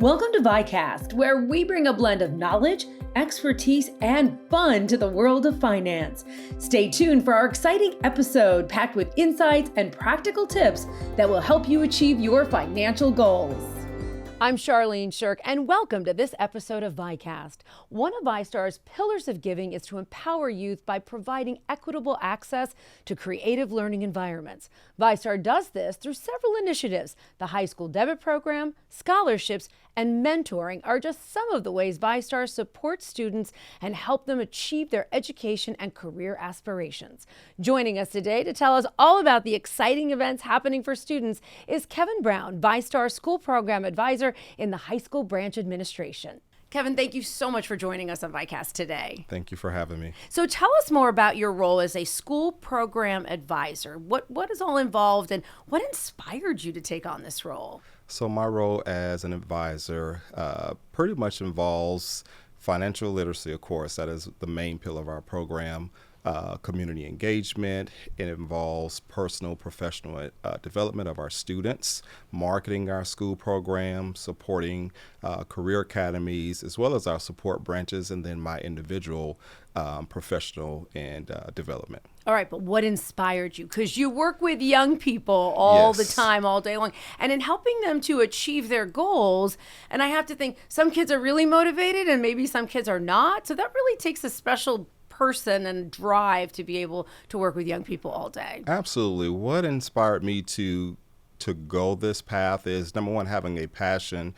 Welcome to VyCast, where we bring a blend of knowledge, expertise, and fun to the world of finance. Stay tuned for our exciting episode packed with insights and practical tips that will help you achieve your financial goals. I'm Charlene Shirk, and welcome to this episode of VyCast. One of VyStar's pillars of giving is to empower youth by providing equitable access to creative learning environments. VyStar does this through several initiatives. The high school debit program, scholarships, and mentoring are just some of the ways VyStar supports students and help them achieve their education and career aspirations. Joining us today to tell us all about the exciting events happening for students is Kevin Brown, VyStar School Program Advisor in the High School Branch Administration. Kevin, thank you so much for joining us on VyCast today. Thank you for having me. So tell us more about your role as a school program advisor. What is all involved and what inspired you to take on this role? So my role as an advisor pretty much involves financial literacy, of course. That is the main pillar of our program. Community engagement. It involves personal, professional development of our students, marketing our school program, supporting career academies, as well as our support branches, and then my individual professional and development. All right, but what inspired you? Because you work with young people all the time, all day long, and in helping them to achieve their goals, and I have to think some kids are really motivated and maybe some kids are not, so that really takes a special person and drive to be able to work with young people all day. Absolutely. What inspired me to go this path is, number one, having a passion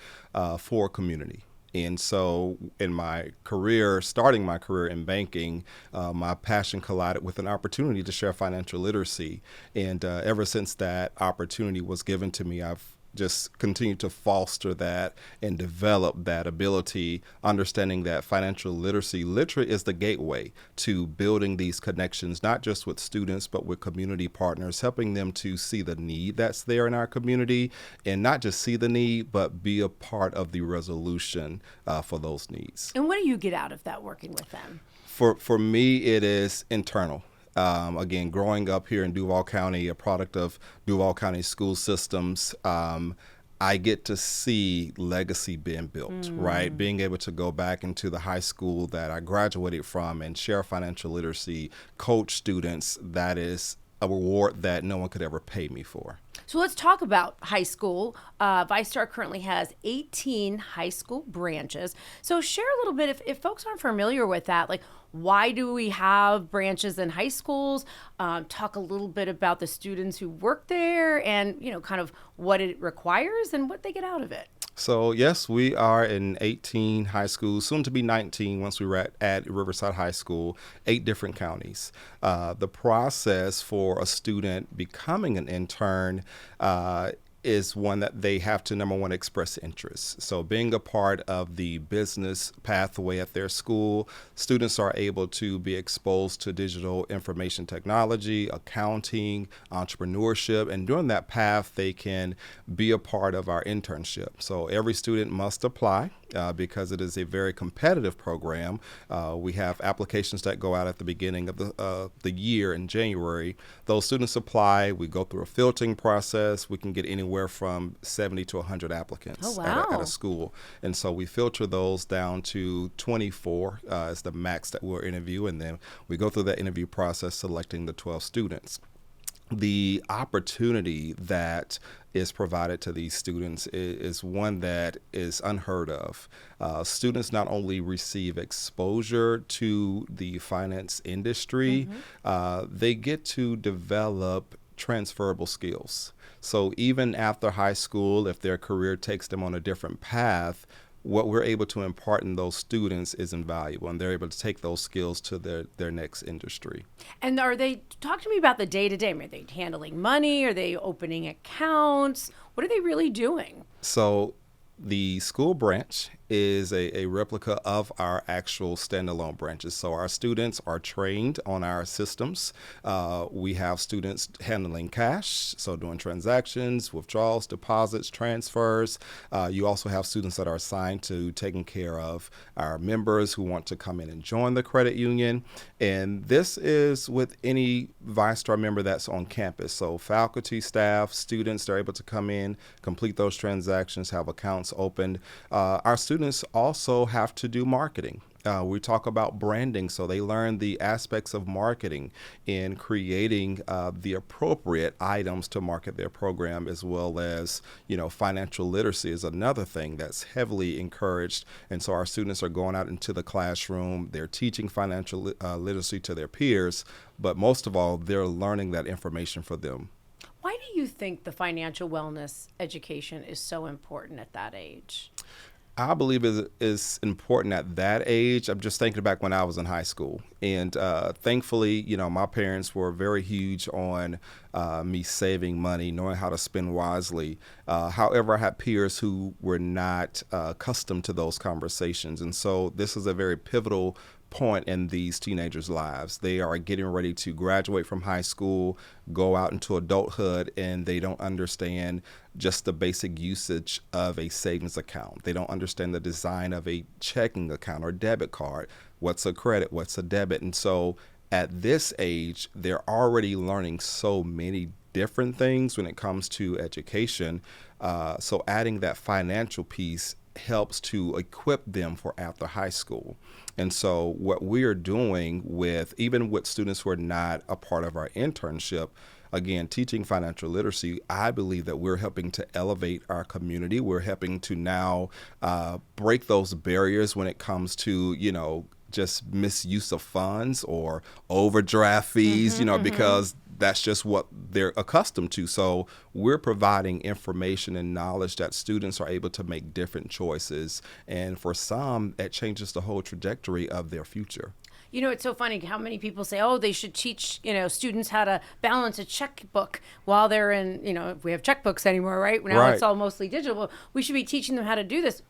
for community. And so in my career, starting my career in banking, my passion collided with an opportunity to share financial literacy. And ever since that opportunity was given to me, I've just continue to foster that and develop that ability, understanding that financial literacy literally is the gateway to building these connections, not just with students, but with community partners, helping them to see the need that's there in our community and not just see the need, but be a part of the resolution for those needs. And what do you get out of that working with them? For me, it is internal. Again, growing up here in Duval County, a product of Duval County school systems, I get to see legacy being built, right? Being able to go back into the high school that I graduated from and share financial literacy, coach students, that is a reward that no one could ever pay me for. So let's talk about high school. VyStar currently has 18 high school branches. So share a little bit, if folks aren't familiar with that, like why do we have branches in high schools? Talk a little bit about the students who work there and, kind of what it requires and what they get out of it. So, yes, we are in 18 high schools, soon to be 19 once we at Riverside High School, 8 different counties. The process for a student becoming an intern is one that they have to, number one, express interest. So being a part of the business pathway at their school, students are able to be exposed to digital information technology, accounting, entrepreneurship, and during that path, they can be a part of our internship. So every student must apply. Because it is a very competitive program. We have applications that go out at the beginning of the year in January. Those students apply. We go through a filtering process. We can get anywhere from 70 to 100 applicants at a school. And so we filter those down to 24 as the max that we'll interview. And then we go through that interview process selecting the 12 students. The opportunity that is provided to these students is one that is unheard of. Students not only receive exposure to the finance industry, they get to develop transferable skills. So even after high school, if their career takes them on a different path, what we're able to impart in those students is invaluable, and they're able to take those skills to their next industry. And talk to me about the day-to-day. Are they handling money? Are they opening accounts? What are they really doing? So the school branch is a replica of our actual standalone branches. So our students are trained on our systems. We have students handling cash, so doing transactions, withdrawals, deposits, transfers. You also have students that are assigned to taking care of our members who want to come in and join the credit union. And this is with any VyStar member that's on campus. So faculty, staff, students, they're able to come in, complete those transactions, have accounts opened. Our students also have to do marketing. We talk about branding, so they learn the aspects of marketing in creating the appropriate items to market their program, as well as, financial literacy is another thing that's heavily encouraged. And so our students are going out into the classroom, they're teaching financial literacy to their peers, but most of all, they're learning that information for them. Why do you think the financial wellness education is so important at that age? I believe is important at that age. I'm just thinking back when I was in high school, and thankfully, my parents were very huge on me saving money, knowing how to spend wisely. However, I had peers who were not accustomed to those conversations, and so this is a very pivotal point in these teenagers' lives. They are getting ready to graduate from high school, go out into adulthood, and they don't understand just the basic usage of a savings account. They don't understand the design of a checking account or debit card. What's a credit? What's a debit? And so at this age, they're already learning so many different things when it comes to education. So adding that financial piece helps to equip them for after high school. And so what we are doing even with students who are not a part of our internship, again, teaching financial literacy, I believe that we're helping to elevate our community. We're helping to now break those barriers when it comes to, just misuse of funds or overdraft fees, because that's just what they're accustomed to. So we're providing information and knowledge that students are able to make different choices. And for some, it changes the whole trajectory of their future. It's so funny how many people say, they should teach, students how to balance a checkbook while they're in, if we have checkbooks anymore, right? Now Right. It's all mostly digital. We should be teaching them how to do this.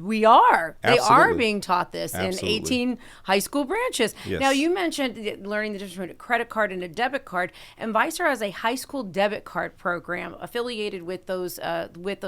We are. Absolutely. They are being taught this Absolutely. in 18 high school branches. Yes. Now, you mentioned learning the difference between a credit card and a debit card, and VyStar has a high school debit card program affiliated with those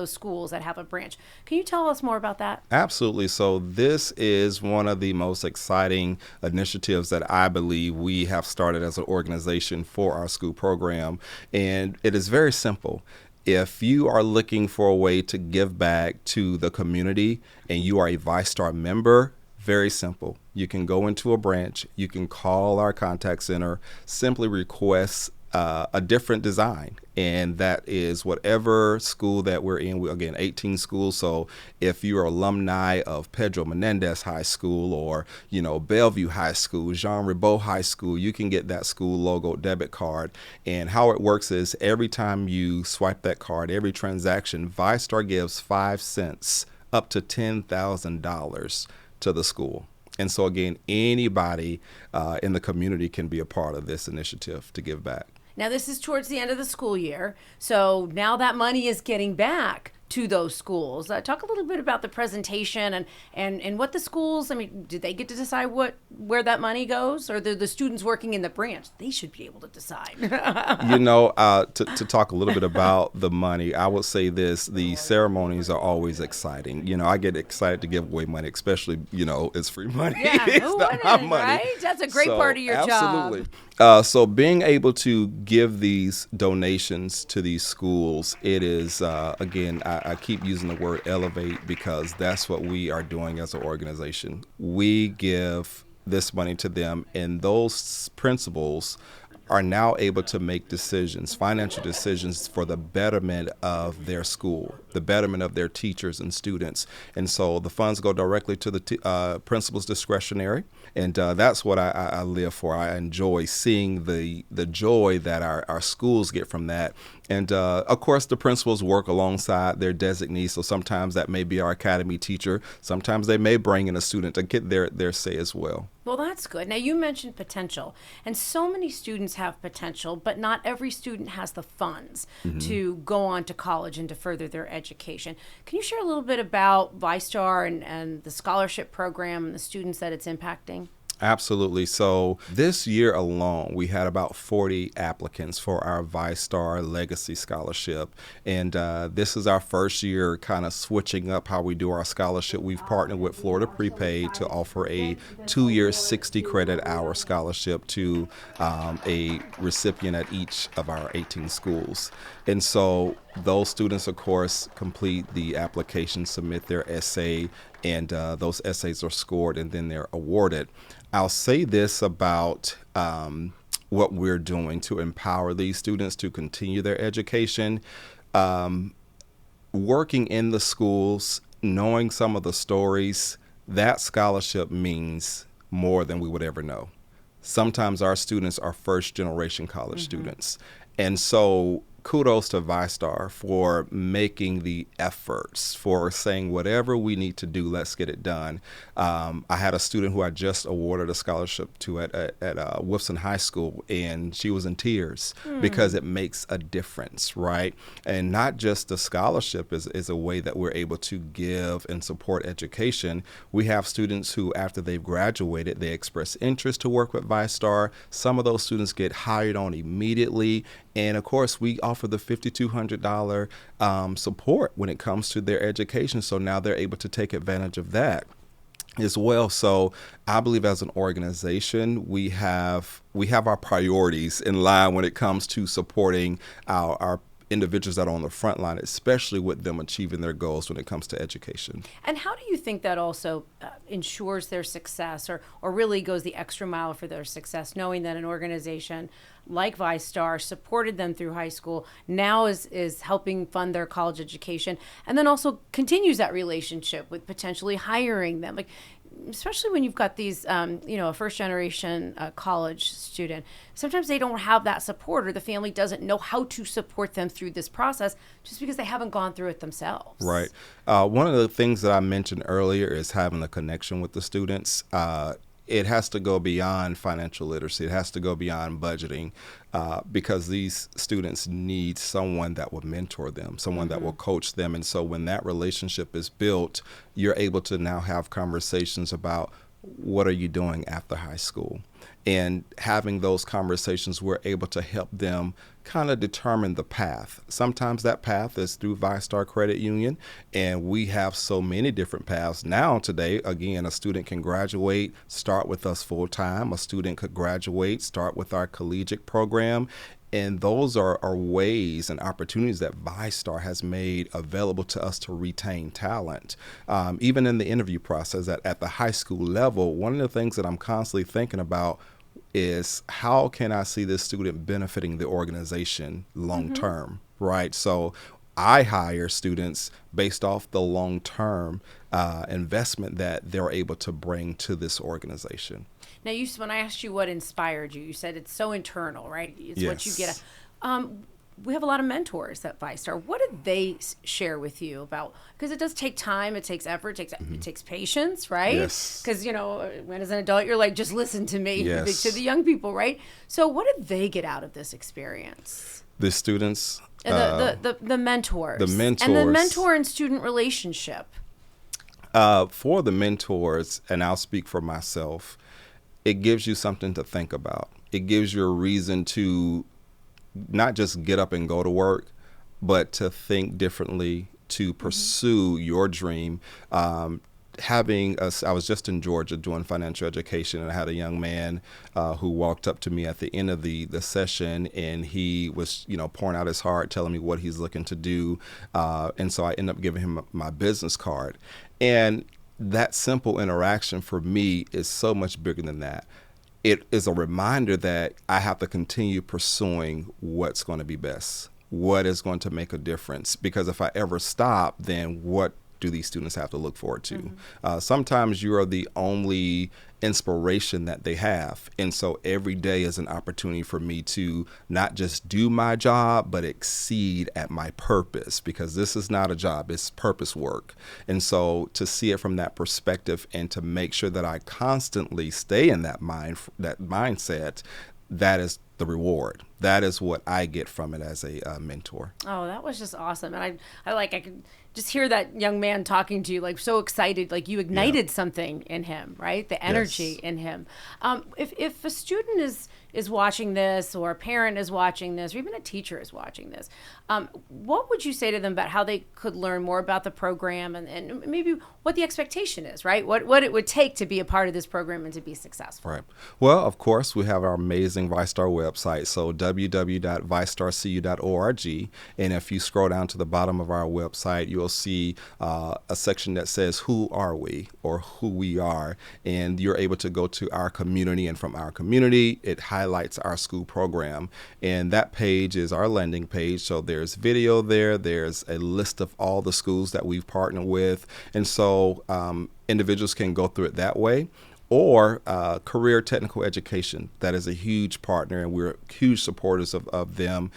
schools that have a branch. Can you tell us more about that? Absolutely. So this is one of the most exciting initiatives that I believe we have started as an organization for our school program. And it is very simple. If you are looking for a way to give back to the community and you are a VyStar member, very simple. You can go into a branch, you can call our contact center, simply request a different design. And that is whatever school that we're in. Again, 18 schools. So if you're alumni of Pedro Menendez High School or, Bellevue High School, Jean Ribaud High School, you can get that school logo debit card. And how it works is every time you swipe that card, every transaction, VyStar gives 5 cents up to $10,000 to the school. And so again, anybody in the community can be a part of this initiative to give back. Now, this is towards the end of the school year, so now that money is getting back to those schools. Talk a little bit about the presentation and what the schools, do they get to decide where that money goes, or the students working in the branch? They should be able to decide. To talk a little bit about the money, I would say this: the ceremonies are always exciting. I get excited to give away money, especially, it's free money. Yeah, It's not my money. Right? That's a great part of your job. Absolutely. So being able to give these donations to these schools, it is, again, I keep using the word elevate because that's what we are doing as an organization. We give this money to them, and those principals are now able to make decisions, financial decisions for the betterment of their school, the betterment of their teachers and students. And so the funds go directly to the principal's discretionary. And that's what I live for. I enjoy seeing the joy that our schools get from that. And of course, the principals work alongside their designees. So sometimes that may be our academy teacher. Sometimes they may bring in a student to get their say as well. Well, that's good. Now, you mentioned potential, and so many students have potential, but not every student has the funds to go on to college and to further their education. education. Can you share a little bit about VyStar and the scholarship program and the students that it's impacting? Absolutely. So this year alone, we had about 40 applicants for our VyStar Legacy Scholarship. And this is our first year kind of switching up how we do our scholarship. We've partnered with Florida Prepaid to offer a 2-year 60 credit hour scholarship to a recipient at each of our 18 schools. And so those students, of course, complete the application, submit their essay, and those essays are scored and then they're awarded. I'll say this about what we're doing to empower these students to continue their education. Working in the schools, knowing some of the stories, that scholarship means more than we would ever know. Sometimes our students are first generation college students. And so kudos to VyStar for making the efforts, for saying whatever we need to do, let's get it done. I had a student who I just awarded a scholarship to at Wolfson High School, and she was in tears because it makes a difference, right? And not just the scholarship is a way that we're able to give and support education. We have students who, after they've graduated, they express interest to work with VyStar. Some of those students get hired on immediately. And of course, we offer the $5,200 support when it comes to their education. So now they're able to take advantage of that as well. So I believe as an organization, we have our priorities in line when it comes to supporting our individuals that are on the front line, especially with them achieving their goals when it comes to education. And how do you think that also ensures their success or really goes the extra mile for their success, knowing that an organization like VyStar supported them through high school, now is helping fund their college education, and then also continues that relationship with potentially hiring them? Like, especially when you've got these, a first generation college student, sometimes they don't have that support, or the family doesn't know how to support them through this process just because they haven't gone through it themselves. Right. One of the things that I mentioned earlier is having a connection with the students. It has to go beyond financial literacy. It has to go beyond budgeting because these students need someone that will mentor them, someone that will coach them. And so when that relationship is built, you're able to now have conversations about what are you doing after high school? And having those conversations, we're able to help them kind of determine the path. Sometimes that path is through VyStar Credit Union, and we have so many different paths. Now today, again, a student can graduate, start with us full time. A student could graduate, start with our collegiate program. And those are ways and opportunities that VyStar has made available to us to retain talent. Even in the interview process at the high school level, one of the things that I'm constantly thinking about is how can I see this student benefiting the organization long term, right? So I hire students based off the long-term investment that they're able to bring to this organization. Now, when I asked you what inspired you, you said it's so internal, right? It's what you get. We have a lot of mentors at VyStar. What did they share with you about? Because it does take time, it takes effort, it takes patience, right? Yes. Because, when as an adult, you're like, just listen to me, Yes. to the young people, right? So what did they get out of this experience? The students. The mentors. The mentors. And the mentor and student relationship. For the mentors, and I'll speak for myself, it gives you something to think about. It gives you a reason to not just get up and go to work, but to think differently, to pursue your dream. I was just in Georgia doing financial education, and I had a young man who walked up to me at the end of the session, and he was, pouring out his heart, telling me what he's looking to do. And so I ended up giving him my business card. And that simple interaction for me is so much bigger than that. It is a reminder that I have to continue pursuing what's going to be best, what is going to make a difference. Because if I ever stop, then what do these students have to look forward to? Sometimes you are the only inspiration that they have. And so every day is an opportunity for me to not just do my job, but exceed at my purpose, because this is not a job, it's purpose work. And so to see it from that perspective and to make sure that I constantly stay in that mindset, that is the reward. That is what I get from it as a mentor. Oh, that was just awesome. And I could just hear that young man talking to you, like so excited, like you ignited something in him, right? The energy in him. If a student is watching this, or a parent is watching this, or even a teacher is watching this, what would you say to them about how they could learn more about the program, and maybe what the expectation is, right? What it would take to be a part of this program and to be successful? Right. Well, of course, we have our amazing VyStar website, so www.vystarcu.org. And if you scroll down to the bottom of our website, you'll see a section that says who are we, or who we are, and you're able to go to our community, and from our community it highlights our school program, and that page is our landing page. So there's video there's a list of all the schools that we've partnered with, and so individuals can go through it that way. Or career technical education. That is a huge partner, and we're huge supporters of them.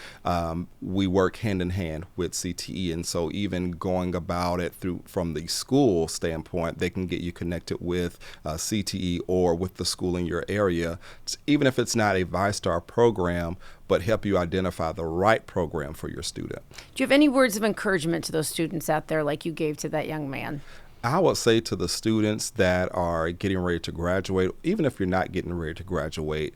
We work hand in hand with CTE, and so even going about it from the school standpoint, they can get you connected with CTE or with the school in your area, even if it's not a VyStar program, but help you identify the right program for your student. Do you have any words of encouragement to those students out there like you gave to that young man? I would say to the students that are getting ready to graduate, even if you're not getting ready to graduate,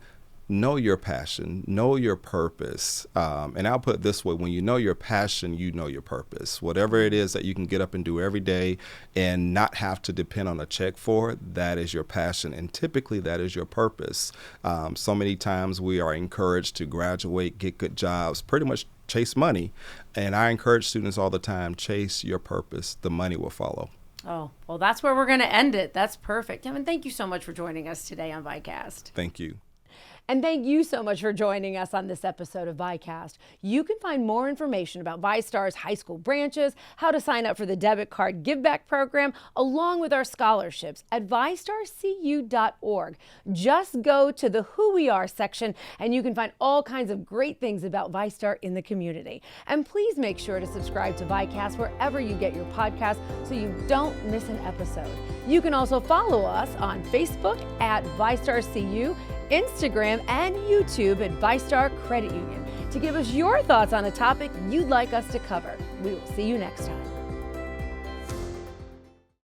know your passion, know your purpose. And I'll put it this way: when you know your passion, you know your purpose. Whatever it is that you can get up and do every day and not have to depend on a check for, that is your passion. And typically that is your purpose. So many times we are encouraged to graduate, get good jobs, pretty much chase money. And I encourage students all the time, chase your purpose. The money will follow. Oh, well, that's where we're going to end it. That's perfect. Kevin, thank you so much for joining us today on VyCast. Thank you. And thank you so much for joining us on this episode of VyCast. You can find more information about VyStar's high school branches, how to sign up for the debit card give back program, along with our scholarships at VyStarCU.org. Just go to the Who We Are section and you can find all kinds of great things about VyStar in the community. And please make sure to subscribe to VyCast wherever you get your podcasts so you don't miss an episode. You can also follow us on Facebook at VyStarCU, Instagram, and YouTube at VyStar Credit Union to give us your thoughts on a topic you'd like us to cover. We will see you next time.